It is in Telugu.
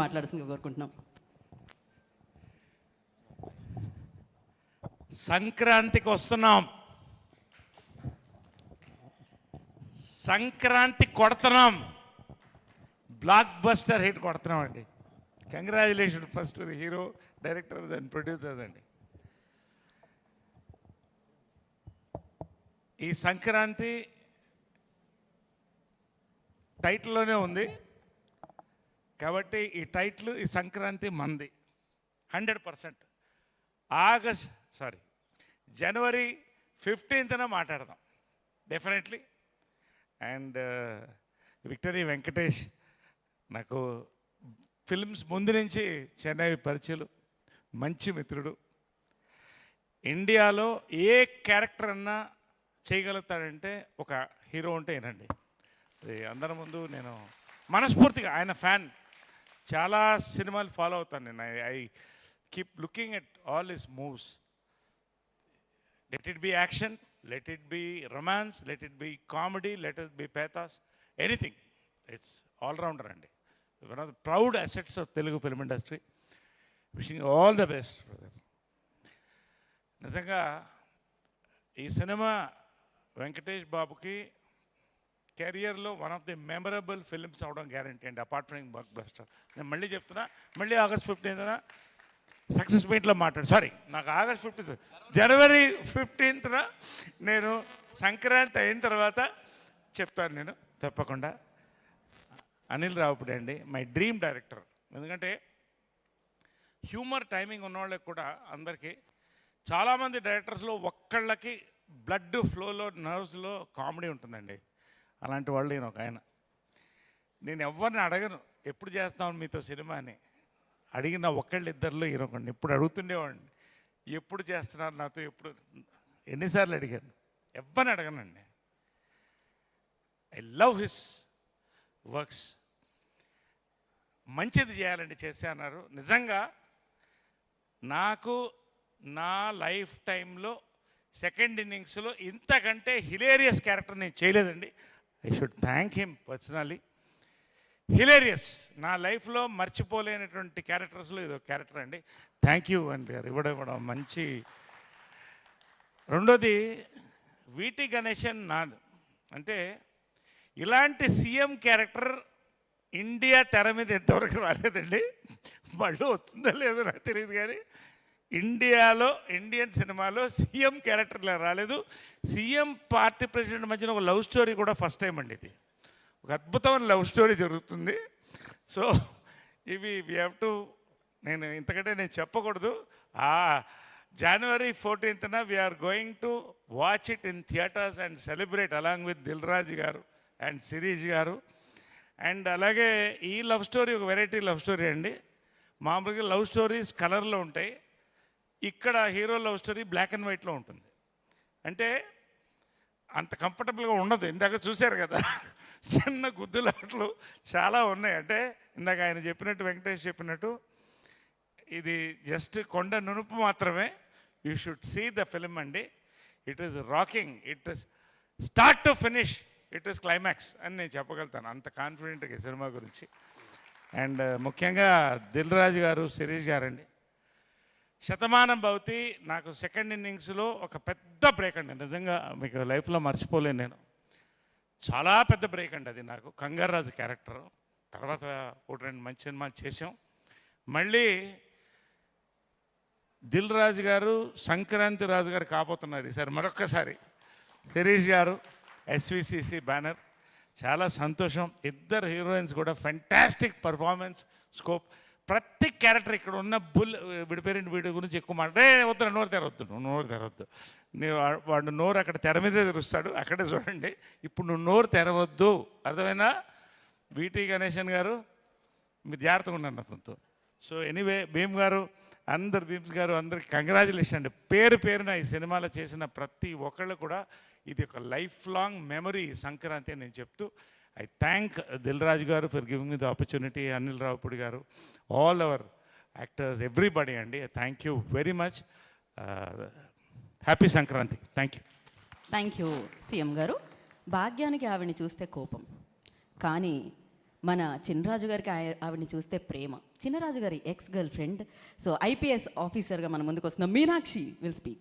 మాట్లాడాల్సిందిగా కోరుకుంటున్నాం. సంక్రాంతికి వస్తున్నాం, సంక్రాంతి కొడుతున్నాం, బ్లాక్ బస్టర్ హిట్ కొడుతున్నాం అండి. Congratulation first the hero, director and producers అండి. ఈ సంక్రాంతి టైటిల్లోనే ఉంది కాబట్టి ఈ టైటిల్ ఈ సంక్రాంతి మంది 100%. జనవరి 15న మాట్లాడదాం డెఫినెట్లీ. అండ్ విక్టరీ వెంకటేష్ నాకు ఫిల్మ్స్ ముందు నుంచి చెన్నై పరిచయలు, మంచి మిత్రుడు. ఇండియాలో ఏ క్యారెక్టర్ అన్నా చేయగలుగుతాడంటే ఒక హీరో ఉంటే ఏనండి. అది అందరి ముందు నేను మనస్ఫూర్తిగా ఆయన ఫ్యాన్, చాలా సినిమాలు ఫాలో అవుతాను నేను. I keep looking at all his moves. Let it be action, let it be romance, let it be comedy, let it be pathos, anything. It's allrounder అండి. One of the proud assets of Telugu film industry. Wishing all the best. నిజంగా ఈ సినిమా వెంకటేష్ బాబుకి కెరియర్లో one of the memorable films అవడం గ్యారంటీ అండి, అపార్ట్ ఫ్రమ్ బ్లాక్ బస్టర్. నేను మళ్ళీ చెప్తున్నా, మళ్ళీ August 15న సక్సెస్ మీట్లో నాకు August 15th, జనవరి 15న నేను సంక్రాంతి అయిన తర్వాత చెప్తాను నేను తప్పకుండా. అనిల్ రావుపూడి అండి మై డ్రీమ్ డైరెక్టర్. ఎందుకంటే హ్యూమర్ టైమింగ్ ఉన్నవాళ్ళకి కూడా అందరికీ, చాలామంది డైరెక్టర్స్లో ఒక్కళ్ళకి బ్లడ్ ఫ్లోలో, నర్వ్స్లో కామెడీ ఉంటుందండి. అలాంటి వాళ్ళు నేను ఒక ఆయన. నేను ఎవరిని అడగను ఎప్పుడు చేస్తాను మీతో సినిమా అని. అడిగిన ఒక్కళ్ళిద్దరిలో ఈయనొకండి. ఇప్పుడు అడుగుతుండేవాడిని ఎప్పుడు చేస్తున్నారు నాతో, ఎప్పుడు, ఎన్నిసార్లు అడిగాను. ఎవరిని అడగనండి. I love his works. మంచిది చేయాలండి చేస్తే అన్నారు. నిజంగా నాకు నా లైఫ్ టైంలో సెకండ్ ఇన్నింగ్స్లో ఇంతకంటే హిలేరియస్ క్యారెక్టర్ నేను చేయలేదండి. I should thank him personally. Hilarious, నా లైఫ్లో మర్చిపోలేనటువంటి క్యారెక్టర్స్లో ఇదో క్యారెక్టర్ అండి. థ్యాంక్ యూ అండి గారు, ఇవ్వడం మంచి. రెండోది వీటి గణేశన్ నాథ్. అంటే ఇలాంటి సీఎం క్యారెక్టర్ ఇండియా తెర మీద ఎంతవరకు రాలేదండి. మళ్ళీ వస్తుందో లేదో నాకు తెలియదు, కానీ ఇండియాలో ఇండియన్ సినిమాలో సీఎం క్యారెక్టర్లో రాలేదు. సీఎం పార్టీ ప్రెసిడెంట్ మధ్యన ఒక లవ్ స్టోరీ కూడా ఫస్ట్ టైం అండి. ఇది ఒక అద్భుతమైన లవ్ స్టోరీ జరుగుతుంది. సో ఇవి వీ హ్యావ్ టు, నేను ఇంతకంటే నేను చెప్పకూడదు. జనవరి 14న we're going to watch it in theatres and celebrate along with Dil Raju గారు అండ్ శిరీష్ గారు. అండ్ అలాగే ఈ లవ్ స్టోరీ ఒక వెరైటీ లవ్ స్టోరీ అండి. మామూలుగా లవ్ స్టోరీస్ కలర్లో ఉంటాయి, ఇక్కడ hero love story black and వైట్లో ఉంటుంది. అంటే అంత కంఫర్టబుల్గా ఉండదు. ఇందాక చూశారు కదా, చిన్న గుద్దులాట్లు చాలా ఉన్నాయి. అంటే ఇందాక ఆయన చెప్పినట్టు, వెంకటేష్ చెప్పినట్టు, ఇది జస్ట్ కొండ నునుపు మాత్రమే. You should see the film అండి. It is rocking, it is start to finish, it is climax అని నేను చెప్పగలుగుతాను, అంత కాన్ఫిడెంట్గా ఈ సినిమా గురించి. అండ్ ముఖ్యంగా దిల్ రాజు గారు, శిరీష్ గారండి. శతమానం భవతి నాకు సెకండ్ ఇన్నింగ్స్లో ఒక పెద్ద బ్రేక్ అండి. నిజంగా మీకు లైఫ్లో మర్చిపోలేను నేను. చాలా పెద్ద బ్రేక్ అండి అది నాకు. కంగారాజు క్యారెక్టర్ తర్వాత ఒకటి రెండు మంచి సినిమాలు చేసాం. మళ్ళీ దిల్ రాజు గారు సంక్రాంతి రాజు గారు కాబోతున్నారు ఈసారి మరొక్కసారి. శిరీష్ గారు SVCC బ్యానర్, చాలా సంతోషం. ఇద్దరు హీరోయిన్స్ కూడా ఫెంటాస్టిక్ పర్ఫార్మెన్స్, స్కోప్. ప్రతి క్యారెక్టర్ ఇక్కడ ఉన్న విడిపోయిన వీడి గురించి ఎక్కువ వద్దు, నోరు తెరవద్దు. వాడు నోరు అక్కడ తెర మీదే తెరుస్తాడు, అక్కడే చూడండి. ఇప్పుడు నువ్వు నోరు తెరవద్దు, అర్థమైనా? వీటి గణేశన్ గారు మీరు జాగ్రత్తగా ఉన్నారు అతనితో. సో ఎనీవే, భీమ్ గారు, భీమ్స్ గారు, అందరికి కంగ్రాచులేషన్ అండి. పేరున ఈ సినిమాలో చేసిన ప్రతి ఒక్కళ్ళు కూడా ఇది ఒక లైఫ్ లాంగ్ మెమరీ సంక్రాంతి అని నేను చెప్తూ, ఐ థ్యాంక్ దిల్ రాజు గారు for giving me the opportunity, Anil Ravipudi గారు, ఆల్ అవర్ యాక్టర్స్, ఎవ్రీబడి అండి. Thank you very much. Happy Sankranti. Thank you CM గారు. భాగ్యానికి ఆవిడని చూస్తే కోపం, కానీ మన చిన్నరాజు గారికి ఆవిడని చూస్తే ప్రేమ. చిన్నరాజు గారి ex girl friend, so IPS ఆఫీసర్గా మన ముందుకు వస్తున్న మీనాక్షి విల్ స్పీక్.